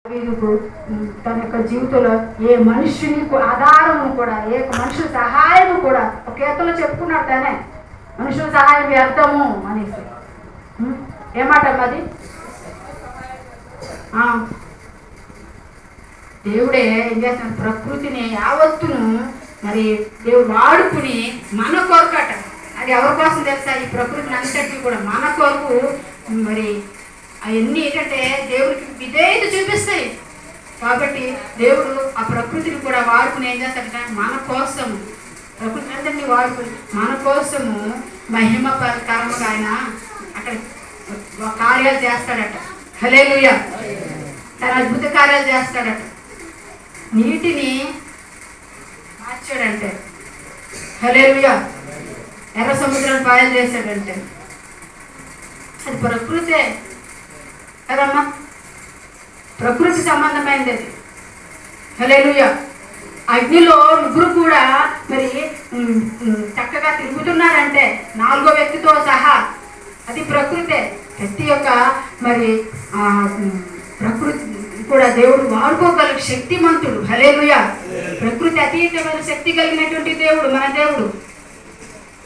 వీరుకు తన యొక్క జీవితంలో ఏ మనుషుని ఆధారము కూడా, ఏ మనుషుల సహాయము కూడా ఒక కీర్తనలో చెప్పుకున్నాడు తానే, మనుషుల సహాయం వ్యర్థము అనేసి. ఏమాట అది? దేవుడే ఏం చేస్తాడు, ప్రకృతిని యావత్తును మరి దేవుడు వాడుకుని మన కొరకట. అది ఎవరి కోసం తెలుసా? ఈ ప్రకృతిని అంతటినీ కూడా మన కొరకు. మరి అవన్నీ ఏంటంటే దేవుడికి విధేయత చూపిస్తాయి. కాబట్టి దేవుడు ఆ ప్రకృతిని కూడా వాడుకుని ఏం చేస్తాడంటే మన కోసము, ప్రకృతిని అంతటినీ వాడుకుని మన కోసము మహిమకరముగా ఆయన అక్కడ కార్యాలు చేస్తాడట. హల్లెలూయా! తన అద్భుత కార్యాలు చేస్తాడట. నీటిని మార్చాడంటే, హల్లెలూయా! ఎర్ర సముద్రాన్ని పాయలు చేశాడంటే అది ప్రకృతే కదమ్మా, ప్రకృతి సంబంధమైనది అది. హల్లెలూయా! అగ్నిలో ముగ్గురు కూడా మరి చక్కగా తిరుగుతున్నారంటే 4వ వ్యక్తితో సహా, అది ప్రకృతే. ప్రతి ఒక్క మరి ప్రకృతి కూడా దేవుడు వాడుకోగల శక్తిమంతుడు. హల్లెలూయా! ప్రకృతి అతీతమైన శక్తి కలిగినటువంటి దేవుడు మన దేవుడు.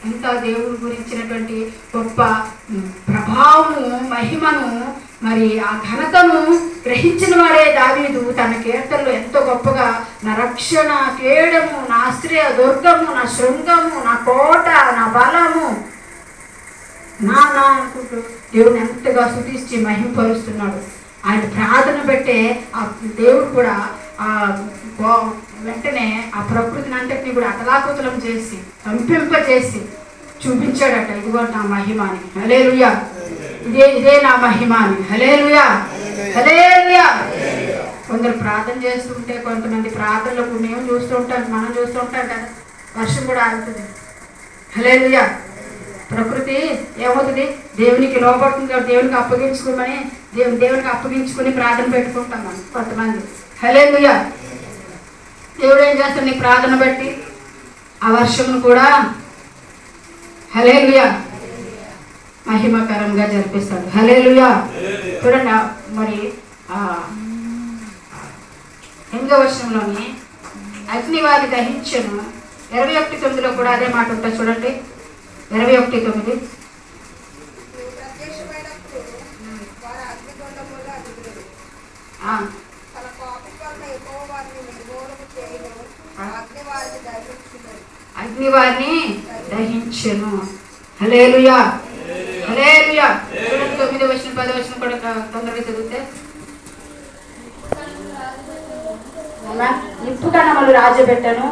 ఇంత దేవుడు గురించినటువంటి గొప్ప ప్రభావము, మహిమను, మరి ఆ ఘనతను గ్రహించిన వాడే దావీదు తన కీర్తనలో ఎంతో గొప్పగా నా రక్షణ, కేడము, నా ఆశ్రయ దుర్గము, నా శృంగము, నా కోట, నా బలము, నా అనుకుంటూ దేవుని ఎంతగా స్తుతించి మహిమపరుస్తున్నాడు. ఆయన ప్రార్థన పెట్టే ఆ దేవుడు కూడా వెంటనే ఆ ప్రకృతిని అంతటినీ కూడా అతలాకుతలం చేసి కంపింపజేసి చూపించాడట. ఇదిగో నా మహిమ అని. హల్లెలూయా! ఇదే నా మహిమ అని. హల్లెలూయా! హల్లెలూయా! కొందరు ప్రార్థన చేస్తుంటే, కొంతమంది ప్రార్థనలకు మేము చూస్తూ ఉంటాం, మనం చూస్తూ ఉంటాం కదా, వర్షం కూడా ఆగుతుంది. హల్లెలూయా! ప్రకృతి ఏమవుతుంది? దేవునికి లోపడుతుంది కాబట్టి దేవునికి అప్పగించుకోమని దేవునికి అప్పగించుకుని ప్రార్థన పెట్టుకుంటాం మనం కొంతమంది. హల్లెలూయా! దేవుడు ఏం చేస్తాడు? నీ ప్రార్థన బట్టి ఆ వర్షమును కూడా హల్లెలూయా మహిమకరంగా జరిపిస్తాడు. హల్లెలూయా! చూడండి, మరి 8వ వచనంలోని అగ్ని వారిని దహించెను. 21:9లో కూడా అదే మాట ఉంటుంది చూడండి. 21:9 అగ్ని వారిని దహించెను. హల్లెలూయా! హల్లెలూయా! 9వ వచనం 10వ వచనం కూడా తొందరగా చదివితే, నిప్పుకణములు రాజబెట్టను,